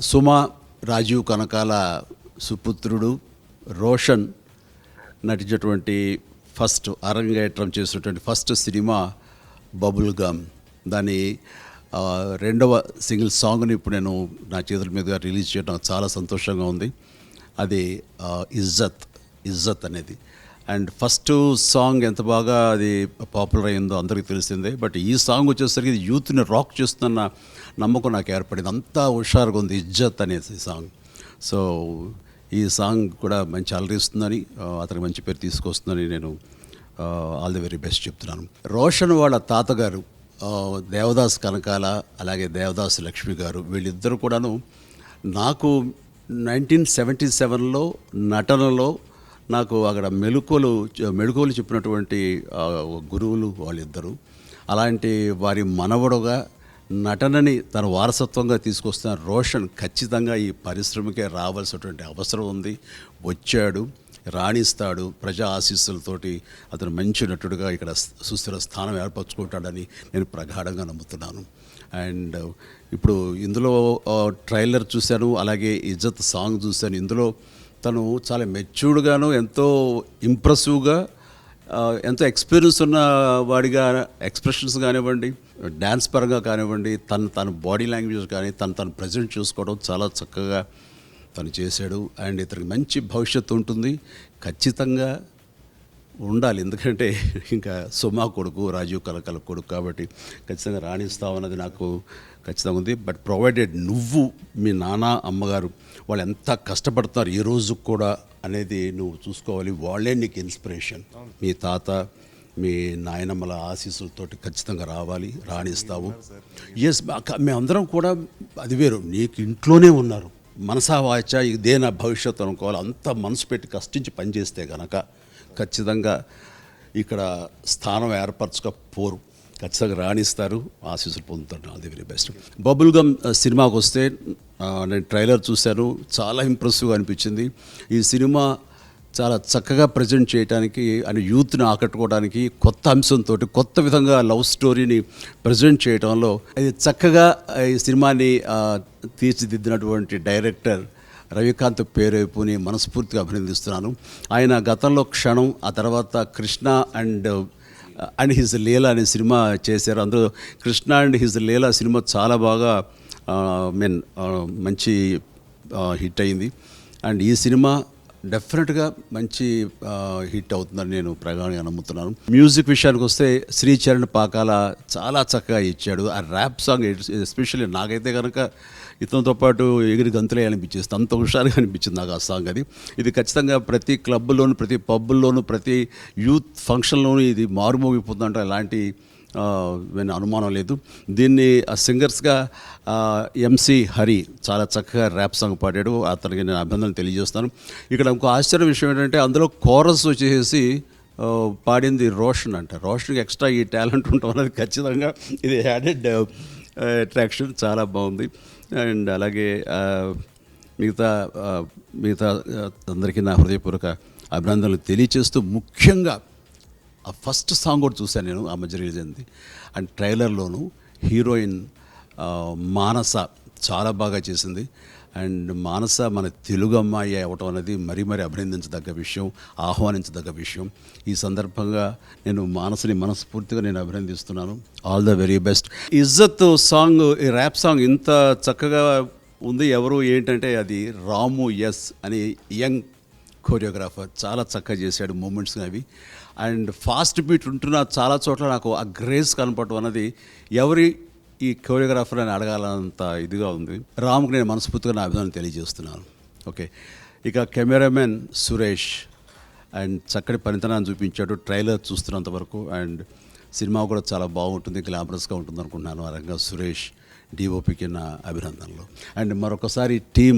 సుమ రాజీవ్ కనకాల సుపుత్రుడు రోషన్ నటించినటువంటి ఫస్ట్ అరంగేట్రం చేసినటువంటి ఫస్ట్ సినిమా బబుల్ గమ్. దాని రెండవ సింగిల్ సాంగ్ని ఇప్పుడు నేను నా చేతుల మీదుగా రిలీజ్ చేయడం చాలా సంతోషంగా ఉంది. అది ఇజ్జత్ అనేది. అండ్ ఫస్ట్ సాంగ్ ఎంత బాగా అది పాపులర్ అయిందో అందరికీ తెలిసిందే. బట్ ఈ సాంగ్ వచ్చేసరికి ఇది యూత్ని రాక్ చేస్తున్న నమ్మకం నాకు ఏర్పడింది. అంతా హుషారుగా ఉంది ఇజ్జత్ అనేది సాంగ్. సో ఈ సాంగ్ కూడా మంచి అలరిస్తుందని, అతనికి మంచి పేరు తీసుకొస్తుందని నేను ఆల్ ది వెరీ బెస్ట్ చెప్తున్నాను. రోషన్ వాళ్ళ తాతగారు దేవదాస్ కనకాల, అలాగే దేవదాస్ లక్ష్మి గారు, వీళ్ళిద్దరూ కూడాను నాకు 1977లో నటనలో నాకు అక్కడ మెళుకువలు చెప్పినటువంటి గురువులు వాళ్ళిద్దరూ. అలాంటి వారి మనవడుగా నటనని తన వారసత్వంగా తీసుకొస్తున్న రోషన్ ఖచ్చితంగా ఈ పరిశ్రమకే రావాల్సినటువంటి అవసరం ఉంది. వచ్చాడు, రాణిస్తాడు. ప్రజా ఆశీస్సులతోటి అతను మంచి నటుడుగా ఇక్కడ సుస్థిర స్థానం ఏర్పరచుకుంటాడని నేను ప్రగాఢంగా నమ్ముతున్నాను. అండ్ ఇప్పుడు ఇందులో ట్రైలర్ చూశాను, అలాగే ఇజ్జత్ సాంగ్ చూశాను. ఇందులో తను చాలా మెచ్యూర్డ్గాను, ఎంతో ఇంప్రెసివ్గా, ఎంతో ఎక్స్పీరియన్స్ ఉన్న వాడిగా ఎక్స్ప్రెషన్స్ కానివ్వండి, డ్యాన్స్ పరంగా కానివ్వండి, తన బాడీ లాంగ్వేజ్ కానీ తను ప్రజెంట్ చేసుకోవడం చాలా చక్కగా తను చేశాడు. అండ్ ఇతనికి మంచి భవిష్యత్తు ఉంటుంది, ఖచ్చితంగా ఉండాలి. ఎందుకంటే ఇంకా సుమా కొడుకు, రాజీవ్ కనకాల కొడుకు కాబట్టి ఖచ్చితంగా రాణిస్తామన్నది నాకు ఖచ్చితంగా ఉంది. బట్ ప్రొవైడెడ్ నువ్వు, మీ నాన్న, అమ్మగారు వాళ్ళు ఎంత కష్టపడుతున్నారు ఈ రోజు కూడా అనేది నువ్వు చూసుకోవాలి. వాళ్ళే నీకు ఇన్స్పిరేషన్. మీ తాత, మీ నాయనమ్మల ఆశీస్సులతోటి ఖచ్చితంగా రావాలి, రాణిస్తావు. ఎస్, మేమందరం కూడా అది వేరు. నీకు ఇంట్లోనే ఉన్నారు, మనసా వాచ ఇదే నా భవిష్యత్తు అనుకోవాలి. అంత మనసు పెట్టి కష్టించి పనిచేస్తే కనుక ఖచ్చితంగా ఇక్కడ స్థానం ఏర్పరచకపోరు, ఖచ్చితంగా రాణిస్తారు, ఆశీస్సులు పొందుతారు. అది వెరీ బెస్ట్. బబుల్ గమ్ సినిమాకి వస్తే నేను ట్రైలర్ చూశాను, చాలా ఇంప్రెసివ్గా అనిపించింది. ఈ సినిమా చాలా చక్కగా ప్రజెంట్ చేయడానికి అని యూత్ని ఆకట్టుకోవడానికి కొత్త అంశంతో కొత్త విధంగా లవ్ స్టోరీని ప్రజెంట్ చేయడంలో అది చక్కగా ఈ సినిమాని తీర్చిదిద్దినటువంటి డైరెక్టర్ రవికాంత్ పేరేపుని మనస్ఫూర్తిగా అభినందిస్తున్నాను. ఆయన గతంలో క్షణం, ఆ తర్వాత కృష్ణ అండ్ హిజ్ లీలా అనే సినిమా చేశారు. అందులో Krishna and his Leela cinema చాలా బాగా మంచి హిట్ అయింది. అండ్ ఈ సినిమా డెఫినెట్గా మంచి హిట్ అవుతుందని నేను ప్రగాఢంగా నమ్ముతున్నాను. మ్యూజిక్ విషయానికి వస్తే శ్రీచరణ్ పాకాల చాలా చక్కగా ఇచ్చాడు. ఆ ర్యాప్ సాంగ్ ఎస్పెషల్లీ నాకైతే కనుక ఇతనితో పాటు ఎగిరి గంతులే అనిపించేస్తుంది, అంత హుషారుగా అనిపించింది నాకు ఆ సాంగ్. ఇది ఖచ్చితంగా ప్రతి క్లబ్లోను, ప్రతి పబ్బుల్లోనూ, ప్రతి యూత్ ఫంక్షన్లోనూ ఇది మారుమోగిపోతుందంటే ఎలాంటి అనుమానం లేదు. దీన్ని సింగర్స్గా ఎంసీ హరి చాలా చక్కగా ర్యాప్ సాంగ్ పాడాడు. అతనికి నేను అభినందనలు తెలియజేస్తాను. ఇక్కడ ఇంకో ఆశ్చర్య విషయం ఏంటంటే అందులో కోరస్ వచ్చేసి పాడింది రోషన్ అంట. రోషన్కి ఎక్స్ట్రా ఈ టాలెంట్ ఉండటం అనేది ఖచ్చితంగా ఇది యాడెడ్ అట్రాక్షన్, చాలా బాగుంది. అండ్ అలాగే మిగతా అందరికీ నా హృదయపూర్వక అభినందనలు తెలియచేస్తూ, ముఖ్యంగా ఆ ఫస్ట్ సాంగ్ కూడా చూశాను నేను, ఆ మధ్య రిలీజ్ అయింది. అండ్ ట్రైలర్లోను హీరోయిన్ మానస చాలా బాగా చేసింది. అండ్ మానస మన తెలుగు అమ్మాయి అవ్వటం అనేది మరీ అభినందించదగ్గ విషయం, ఆహ్వానించదగ్గ విషయం. ఈ సందర్భంగా నేను మానసని మనస్ఫూర్తిగా నేను అభినందిస్తున్నాను. All the very best. ఇజ్జత్ సాంగ్, ఈ ర్యాప్ సాంగ్ ఇంత చక్కగా ఉంది. ఎవరు ఏంటంటే అది రాము ఎస్ అని యంగ్ కోరియోగ్రాఫర్ చాలా చక్కగా చేశాడు మూమెంట్స్ అవి. అండ్ ఫాస్ట్ బీట్ ఉంటున్న చాలా చోట్ల నాకు ఆ గ్రేస్ కనపడటం అన్నది ఎవరి ఈ కోరియోగ్రాఫర్ అని అడగాలంత ఇదిగా ఉంది. రాముకి నేను మనస్ఫూర్తిగా నా అభినందన తెలియజేస్తున్నాను. ఓకే, ఇక కెమెరామెన్ సురేష్ అండ్ చక్కటి పనితనాన్ని చూపించాడు ట్రైలర్ చూస్తున్నంతవరకు. అండ్ సినిమా కూడా చాలా బాగుంటుంది, గ్లామరస్గా ఉంటుంది అనుకుంటున్నాను. ఆ రంగా సురేష్ డిఓపికి నా అభినందనలు. అండ్ మరొకసారి టీం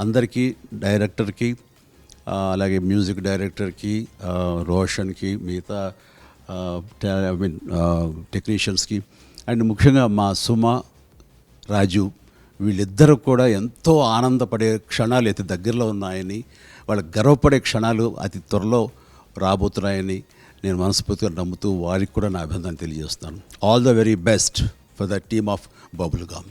అందరికీ, డైరెక్టర్కి, అలాగే మ్యూజిక్ డైరెక్టర్కి, రోషన్కి, మిగతా టెక్నీషియన్స్కి, అండ్ ముఖ్యంగా మా సుమ, రాజు వీళ్ళిద్దరూ కూడా ఎంతో ఆనందపడే క్షణాలు అతి దగ్గరలో ఉన్నాయని, వాళ్ళకి గర్వపడే క్షణాలు అతి త్వరలో రాబోతున్నాయని నేను మనస్ఫూర్తిగా నమ్ముతూ వారికి కూడా నా అభినందన తెలియజేస్తాను. All the very best for the team of bubble gum.